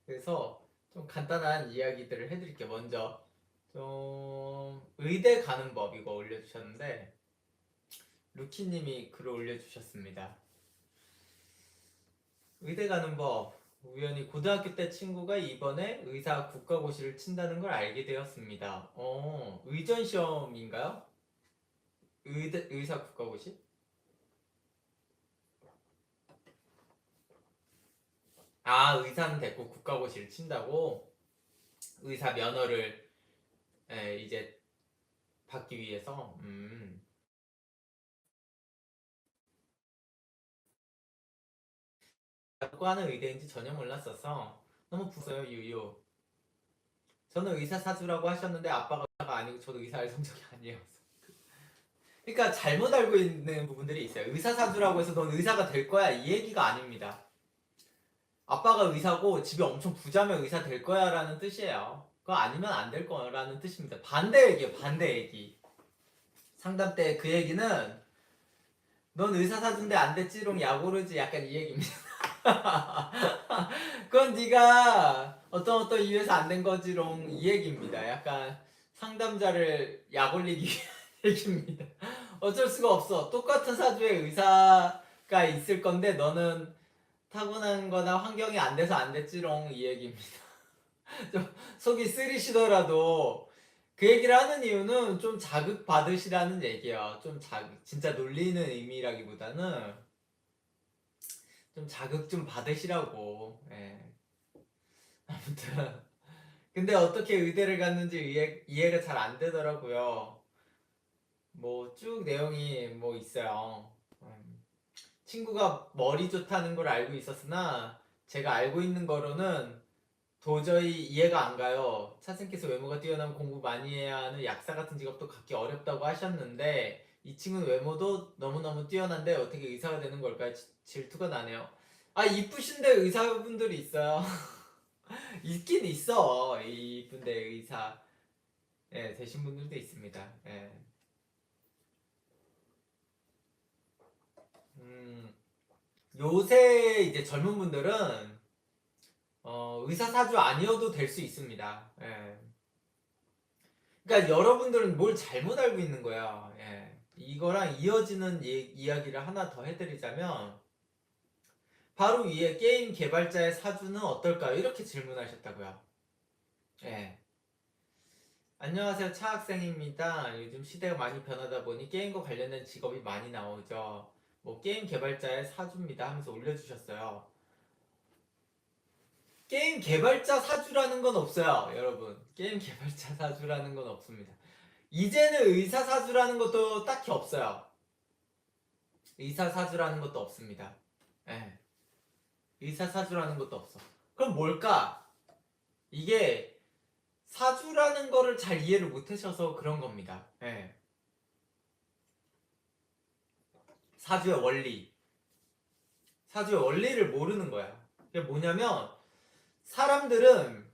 그래서 좀 간단한 이야기들을 해드릴게요. 먼저 좀 의대 가는 법 이거 올려주셨는데 루키님이 글을 올려주셨습니다. 의대 가는 법. 우연히 고등학교 때 친구가 이번에 의사 국가고시를 친다는 걸 알게 되었습니다. 의전 시험인가요? 의사 국가고시? 아, 의사는 됐고 국가고시를 친다고? 의사 면허를 이제 받기 위해서? 라고 하는 의대인지 전혀 몰랐어서 너무 부서요, 유유. 저는 의사 사주라고 하셨는데 아빠가 의사가 아니고 저도 의사할 성적이 아니에요. 그러니까 잘못 알고 있는 부분들이 있어요. 의사 사주라고 해서 넌 의사가 될 거야 이 얘기가 아닙니다. 아빠가 의사고 집이 엄청 부자면 의사 될 거야 라는 뜻이에요. 그거 아니면 안 될 거라는 뜻입니다. 반대 얘기예요. 반대 얘기. 상담 때 그 얘기는 넌 의사 사준데 안 됐지롱 야고르지 약간 이 얘기입니다. 그건 네가 어떤 이유에서 안 된 거지롱 이 얘기입니다. 약간 상담자를 약 올리기 위한 얘기입니다. 어쩔 수가 없어. 똑같은 사주에 의사가 있을 건데 너는 타고난 거나 환경이 안 돼서 안 됐지롱 이 얘기입니다. 좀 속이 쓰리시더라도 그 얘기를 하는 이유는 좀 자극 받으시라는 얘기야. 좀 진짜 놀리는 의미라기보다는 좀 자극 좀 받으시라고. 예. 아무튼 근데 어떻게 의대를 갔는지 이해가 잘 안 되더라고요. 뭐 쭉 내용이 뭐 있어요. 친구가 머리 좋다는 걸 알고 있었으나 제가 알고 있는 거로는 도저히 이해가 안 가요. 차생께서 외모가 뛰어나면 공부 많이 해야 하는 약사 같은 직업도 갖기 어렵다고 하셨는데 이 친구는 외모도 너무너무 뛰어난데 어떻게 의사가 되는 걸까요? 질투가 나네요. 아 이쁘신데 의사분들이 있어요. 있긴 있어. 이쁜데 의사 되신 분들도 있습니다. 예. 음, 요새 이제 젊은 분들은 의사 사주 아니어도 될 수 있습니다. 예. 그러니까 여러분들은 뭘 잘못 알고 있는 거야. 예. 이거랑 이어지는 이야기를 하나 더 해드리자면 바로 위에 게임 개발자의 사주는 어떨까요? 이렇게 질문하셨다고요. 예. 안녕하세요. 차학생입니다. 요즘 시대가 많이 변하다 보니 게임과 관련된 직업이 많이 나오죠. 뭐 게임 개발자의 사주입니다 하면서 올려주셨어요. 게임 개발자 사주라는 건 없어요, 여러분. 게임 개발자 사주라는 건 없습니다. 이제는 의사 사주라는 것도 딱히 없어요. 의사 사주라는 것도 없습니다. 예. 의사 사주라는 것도 없어. 그럼 뭘까? 이게 사주라는 거를 잘 이해를 못 하셔서 그런 겁니다. 예. 사주의 원리. 사주의 원리를 모르는 거야. 그게 뭐냐면 사람들은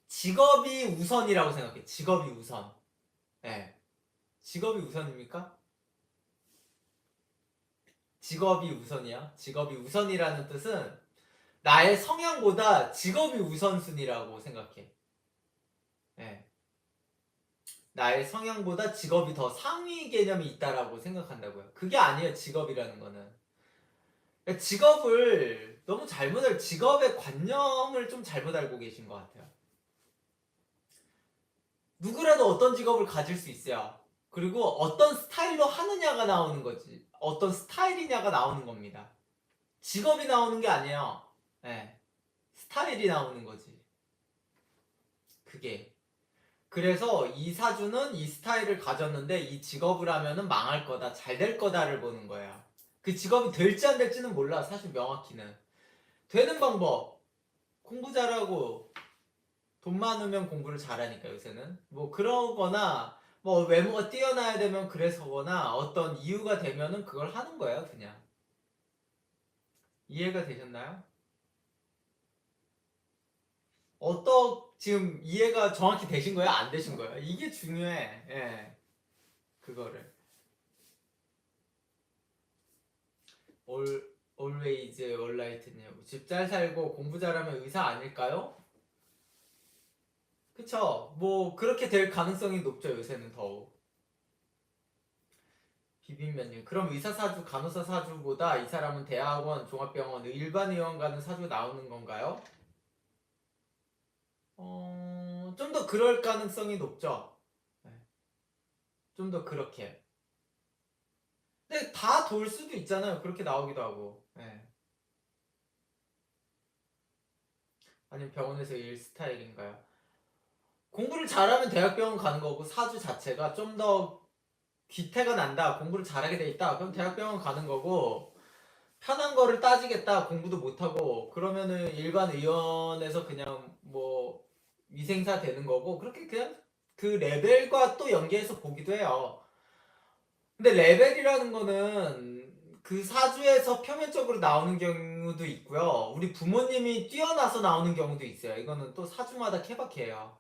직업이 우선이라고 생각해. 직업이 우선. 예. 직업이 우선입니까? 직업이 우선이야. 직업이 우선이라는 뜻은 나의 성향보다 직업이 우선순위라고 생각해. 예. 나의 성향보다 직업이 더 상위 개념이 있다라고 생각한다고요. 그게 아니에요. 직업이라는 거는. 그러니까 직업을 너무 직업의 관념을 좀 잘못 알고 계신 것 같아요. 누구라도 어떤 직업을 가질 수 있어요. 그리고 어떤 스타일로 하느냐가 나오는 거지. 어떤 스타일이냐가 나오는 겁니다. 직업이 나오는 게 아니에요. 네. 스타일이 나오는 거지. 그게. 그래서 이 사주는 이 스타일을 가졌는데 이 직업을 하면은 망할 거다, 잘 될 거다를 보는 거예요. 그 직업이 될지 안 될지는 몰라, 사실 명확히는. 되는 방법, 공부 잘하고 돈 많으면 공부를 잘하니까 요새는. 뭐 그러거나 뭐 외모가 뛰어나야 되면 그래서거나 어떤 이유가 되면은 그걸 하는 거예요, 그냥. 이해가 되셨나요? 지금 이해가 정확히 되신 거예요? 안 되신 거예요? 이게 중요해. 예. 그거를. 올, always alright님. 집 잘 살고 공부 잘하면 의사 아닐까요? 그쵸? 뭐 그렇게 될 가능성이 높죠. 요새는 더욱. 비빔면님. 그럼 의사 사주, 간호사 사주보다 이 사람은 대학원, 종합병원, 일반 의원 가는 사주 나오는 건가요? 좀 더 그럴 가능성이 높죠. 네. 좀 더 그렇게. 근데 다 돌 수도 있잖아요. 그렇게 나오기도 하고. 네. 아니면 병원에서 일 스타일인가요? 공부를 잘하면 대학병원 가는 거고 사주 자체가 좀 더 귀태가 난다. 공부를 잘하게 돼 있다. 그럼 대학병원 가는 거고 편한 거를 따지겠다. 공부도 못하고 그러면은 일반 의원에서 그냥 뭐 위생사 되는 거고 그렇게 그냥 그 레벨과 또 연계해서 보기도 해요. 근데 레벨이라는 거는 그 사주에서 표면적으로 나오는 경우도 있고요. 우리 부모님이 뛰어나서 나오는 경우도 있어요. 이거는 또 사주마다 케바케예요.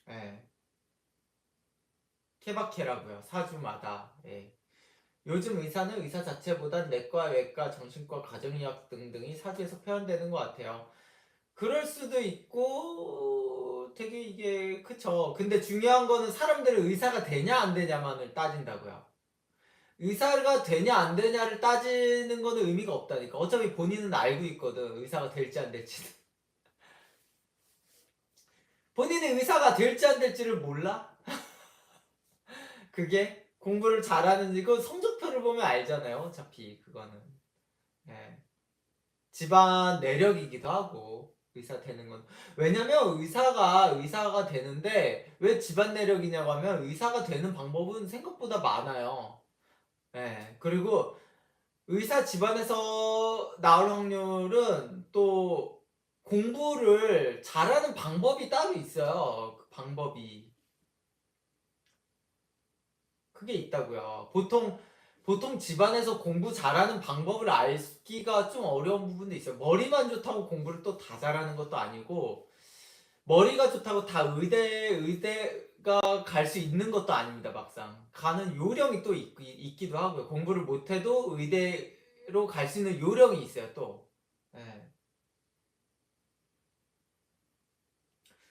예. 케바케라고요. 사주마다. 예. 요즘 의사는 의사 자체보단 내과, 외과, 정신과, 가정의학 등등이 사주에서 표현되는 것 같아요. 그럴 수도 있고 되게 이게 그쵸. 근데 중요한 거는 사람들이 의사가 되냐 안 되냐만을 따진다고요. 의사가 되냐 안 되냐를 따지는 거는 의미가 없다니까. 어차피 본인은 알고 있거든. 의사가 될지 안 될지는. 본인이 의사가 될지 안 될지를 몰라? 그게 공부를 잘하는지 그 성적표를 보면 알잖아요. 어차피 그거는. 예. 집안 내력이기도 하고 의사 되는 건 왜냐면 의사가 되는데 왜 집안 내력이냐고 하면 의사가 되는 방법은 생각보다 많아요. 예. 그리고 의사 집안에서 나올 확률은 또 공부를 잘하는 방법이 따로 있어요. 그 방법이 그게 있다고요. 보통 집안에서 공부 잘하는 방법을 알기가 좀 어려운 부분도 있어요. 머리만 좋다고 공부를 또 다 잘하는 것도 아니고 머리가 좋다고 다 의대가 갈 수 있는 것도 아닙니다. 막상 가는 요령이 또 있기도 하고요. 공부를 못해도 의대로 갈 수 있는 요령이 있어요. 또 예.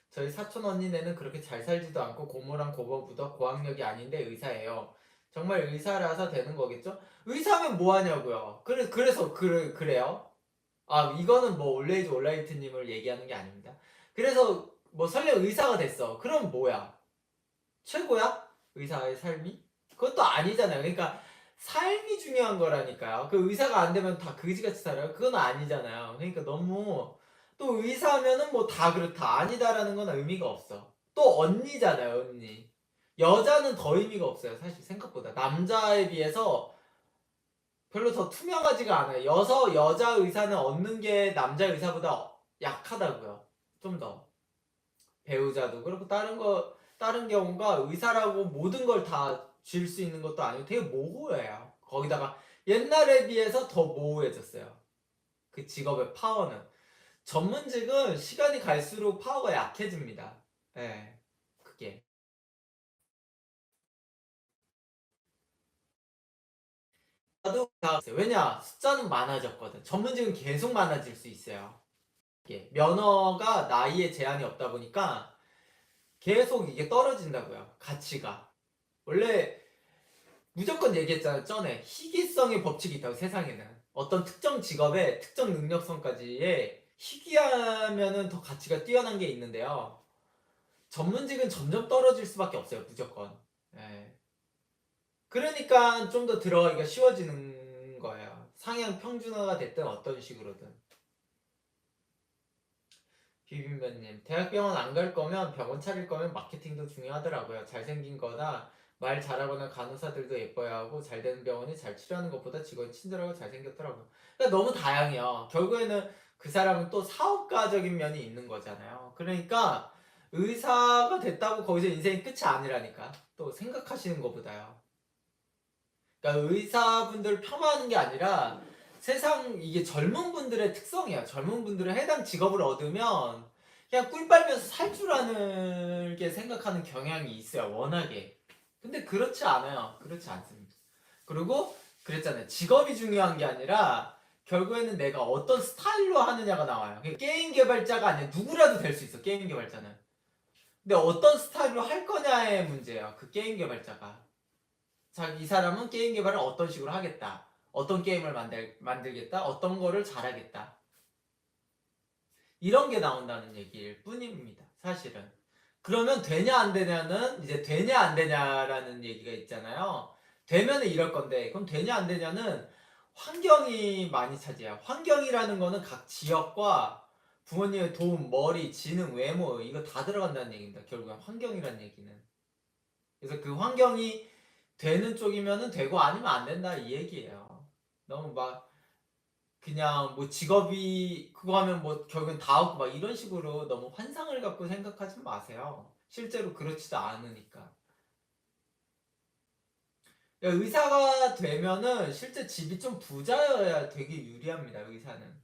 저희 사촌 언니네는 그렇게 잘 살지도 않고 고모랑 고모부도 고학력이 아닌데 의사예요. 정말 의사라서 되는 거겠죠? 의사면 뭐 하냐고요. 그래요? 아, 이거는 뭐 올레이즈 올라이트님을 얘기하는 게 아닙니다. 그래서 뭐 설령 의사가 됐어. 그럼 뭐야? 최고야? 의사의 삶이? 그것도 아니잖아요. 그러니까 삶이 중요한 거라니까요. 그 의사가 안 되면 다 그지같이 살아요? 그건 아니잖아요. 그러니까 너무 또 의사면은 뭐 다 그렇다. 아니다라는 건 의미가 없어. 또 언니잖아요, 언니. 여자는 더 의미가 없어요. 사실 생각보다. 남자에 비해서 별로 더 투명하지가 않아요. 여자 의사는 얻는 게 남자 의사보다 약하다고요. 좀 더. 배우자도 그렇고 다른 경우가 의사라고 모든 걸 다 줄 수 있는 것도 아니고 되게 모호해요. 거기다가 옛날에 비해서 더 모호해졌어요. 그 직업의 파워는. 전문직은 시간이 갈수록 파워가 약해집니다. 예. 그게. 나도 다 왜냐? 숫자는 많아졌거든. 전문직은 계속 많아질 수 있어요. 이게 면허가 나이에 제한이 없다 보니까 계속 이게 떨어진다고요. 가치가. 원래 무조건 얘기했잖아요. 전에 희귀성의 법칙이 있다고 세상에는. 어떤 특정 직업의 특정 능력성까지의 희귀하면은 더 가치가 뛰어난 게 있는데요. 전문직은 점점 떨어질 수밖에 없어요. 무조건. 예. 그러니까 좀 더 들어가기가 쉬워지는 거예요. 상향 평준화가 됐든 어떤 식으로든. 비빔면님, 대학병원 안 갈 거면 병원 차릴 거면 마케팅도 중요하더라고요. 잘생긴 거나 말 잘하거나 간호사들도 예뻐야 하고 잘 되는 병원이 잘 치료하는 것보다 직원이 친절하고 잘생겼더라고요. 그러니까 너무 다양해요. 결국에는 그 사람은 또 사업가적인 면이 있는 거잖아요. 그러니까 의사가 됐다고 거기서 인생이 끝이 아니라니까. 또 생각하시는 것보다요. 그러니까 의사분들 폄하하는 게 아니라 세상 이게 젊은 분들의 특성이야. 젊은 분들은 해당 직업을 얻으면 그냥 꿀 빨면서 살 줄 아는 게 생각하는 경향이 있어요. 워낙에. 근데 그렇지 않아요. 그렇지 않습니다. 그리고 그랬잖아요. 직업이 중요한 게 아니라 결국에는 내가 어떤 스타일로 하느냐가 나와요. 그러니까 게임 개발자가 아니라 누구라도 될 수 있어. 게임 개발자는. 근데 어떤 스타일로 할 거냐의 문제예요. 그 게임 개발자가. 자, 이 사람은 게임 개발을 어떤 식으로 하겠다. 어떤 게임을 만들겠다. 어떤 거를 잘하겠다. 이런 게 나온다는 얘기일 뿐입니다. 사실은. 그러면 되냐 안 되냐는 이제 되냐 안 되냐라는 얘기가 있잖아요. 되면은 이럴 건데 그럼 되냐 안 되냐는 환경이 많이 차지해요. 환경이라는 거는 각 지역과 부모님의 도움, 머리, 지능, 외모 이거 다 들어간다는 얘기입니다. 결국엔 환경이라는 얘기는. 그래서 그 환경이 되는 쪽이면은 되고 아니면 안 된다 이 얘기예요. 너무 막 그냥 뭐 직업이 그거 하면 뭐 결국엔 다 없고 막 이런 식으로 너무 환상을 갖고 생각하지 마세요. 실제로 그렇지도 않으니까. 의사가 되면은 실제 집이 좀 부자여야 되게 유리합니다. 의사는.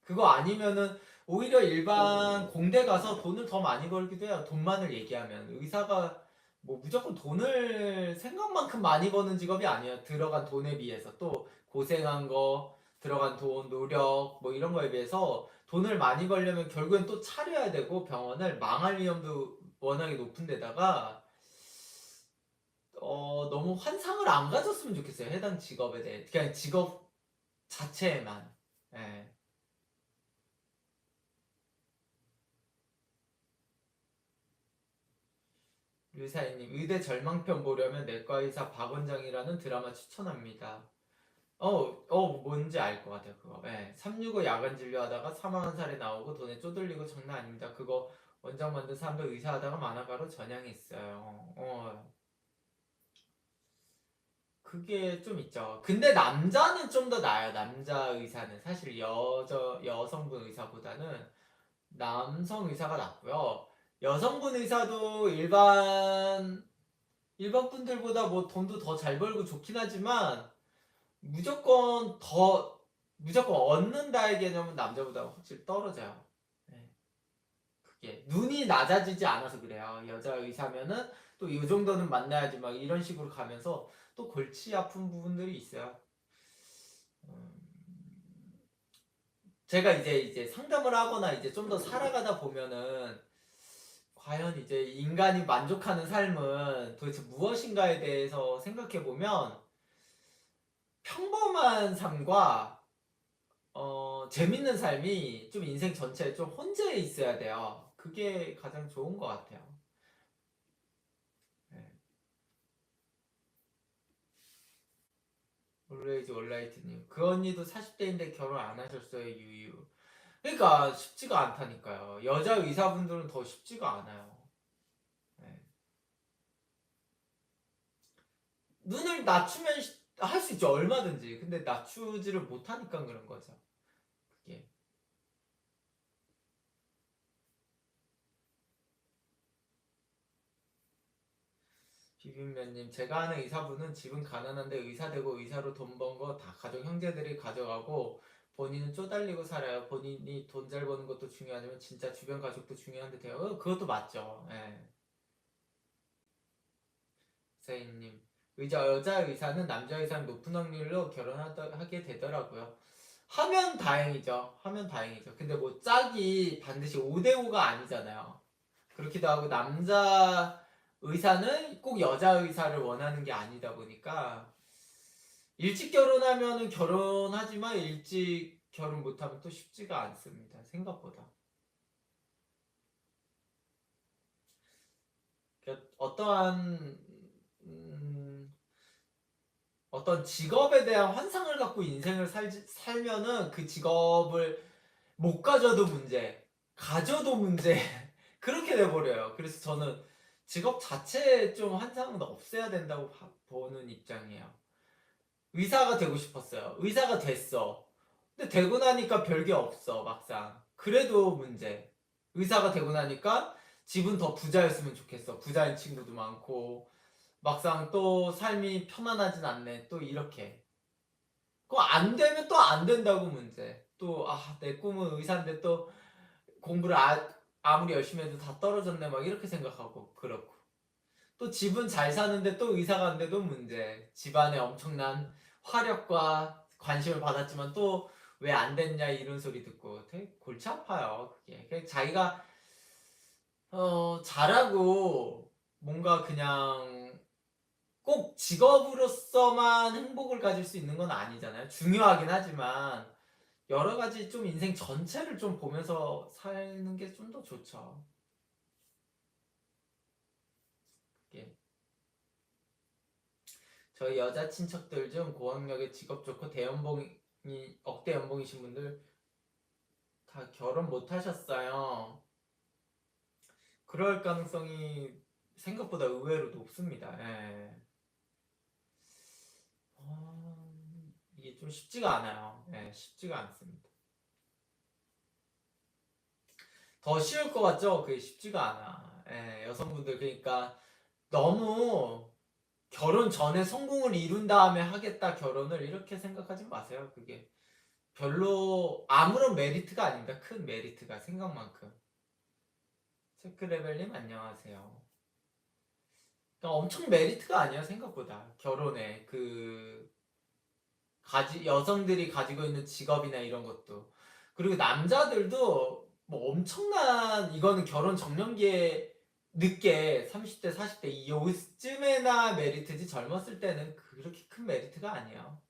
그거 아니면은 오히려 일반 공대 가서 돈을 더 많이 벌기도 해요. 돈만을 얘기하면. 의사가 뭐 무조건 돈을 생각만큼 많이 버는 직업이 아니에요. 들어간 돈에 비해서. 또 고생한 거, 들어간 돈, 노력, 뭐 이런 거에 비해서 돈을 많이 벌려면 결국엔 또 차려야 되고 병원을 망할 위험도 워낙에 높은 데다가 너무 환상을 안 가졌으면 좋겠어요. 해당 직업에 대해. 그냥 직업 자체에만. 예. 류사이님, 의대 절망편 보려면 내과의사 박원장이라는 드라마 추천합니다. 뭔지 알 것 같아요, 그거. 예. 365 야간 진료하다가 사망한 사례 나오고 돈에 쪼들리고 장난 아닙니다. 그거 원장 만든 사람도 의사하다가 만화가로 전향했어요. 그게 좀 있죠. 근데 남자는 좀 더 나아요, 남자 의사는. 사실 여성분 의사보다는 남성 의사가 낫고요. 여성분 의사도 일반 분들보다 뭐 돈도 더 잘 벌고 좋긴 하지만 무조건 얻는다의 개념은 남자보다 확실히 떨어져요. 네. 그게 눈이 낮아지지 않아서 그래요. 여자 의사면은 또 이 정도는 만나야지 막 이런 식으로 가면서 또 골치 아픈 부분들이 있어요. 음, 제가 이제 상담을 하거나 이제 좀 더 살아가다 보면은 과연 이제 인간이 만족하는 삶은 도대체 무엇인가에 대해서 생각해 보면 평범한 삶과 재밌는 삶이 좀 인생 전체에 좀 혼재해 있어야 돼요. 그게 가장 좋은 것 같아요. 네. 올레이즈 올라이트님, 그 언니도 40대인데 결혼 안 하셨어요, 유유. 그러니까 쉽지가 않다니까요. 여자 의사분들은 더 쉽지가 않아요. 네. 눈을 낮추면 할 수 있죠, 얼마든지. 근데 낮추지를 못하니까 그런 거죠. 그게. 비빔면님, 제가 아는 의사분은 집은 가난한데 의사 되고 의사로 돈 번 거 다 가족 형제들이 가져가고 본인은 쪼달리고 살아요. 본인이 돈 잘 버는 것도 중요하지만 진짜 주변 가족도 중요한데 돼요. 그것도 맞죠. 예. 세인님, 여자 의사는 남자 의사랑 높은 확률로 결혼하게 되더라고요. 하면 다행이죠. 하면 다행이죠. 근데 뭐 짝이 반드시 5대5가 아니잖아요. 그렇기도 하고 남자 의사는 꼭 여자 의사를 원하는 게 아니다 보니까 일찍 결혼하면은 결혼하지만 일찍 결혼 못하면 또 쉽지가 않습니다. 생각보다. 그러니까 음, 어떤 직업에 대한 환상을 갖고 인생을 살면은 그 직업을 못 가져도 문제, 가져도 문제 그렇게 돼버려요. 그래서 저는 직업 자체에 좀 환상은 없애야 된다고 보는 입장이에요. 의사가 되고 싶었어요. 의사가 됐어. 근데 되고 나니까 별게 없어, 막상. 그래도 문제. 의사가 되고 나니까 집은 더 부자였으면 좋겠어. 부자인 친구도 많고, 막상 또 삶이 편안하진 않네. 또 이렇게. 그거 안 되면 또 안 된다고 문제. 또, 내 꿈은 의사인데 또 공부를 아무리 열심히 해도 다 떨어졌네. 막 이렇게 생각하고, 그렇고. 또 집은 잘 사는데 또 의사 가는데도 문제. 집안에 엄청난 화력과 관심을 받았지만 또 왜 안 됐냐 이런 소리 듣고 되게 골치 아파요. 그게. 자기가 잘하고 뭔가 그냥 꼭 직업으로서만 행복을 가질 수 있는 건 아니잖아요. 중요하긴 하지만 여러 가지 좀 인생 전체를 좀 보면서 사는 게 좀 더 좋죠. 그게. 저희 여자 친척들 중 고학력에 직업 좋고 대연봉이 억대 연봉이신 분들 다 결혼 못 하셨어요. 그럴 가능성이 생각보다 의외로 높습니다. 예. 이게 좀 쉽지가 않아요. 예, 쉽지가 않습니다. 더 쉬울 것 같죠? 그게 쉽지가 않아. 예, 여성분들 그러니까 너무 결혼 전에 성공을 이룬 다음에 하겠다 결혼을 이렇게 생각하지 마세요. 그게 별로 아무런 메리트가 아닙니다. 큰 메리트가 생각만큼. 체크레벨님 안녕하세요. 그러니까 엄청 메리트가 아니야 생각보다 결혼에 여성들이 가지고 있는 직업이나 이런 것도 그리고 남자들도 뭐 엄청난 이거는 결혼 정년기에 늦게 30대 40대 요쯤에나 메리트지 젊었을 때는 그렇게 큰 메리트가 아니에요.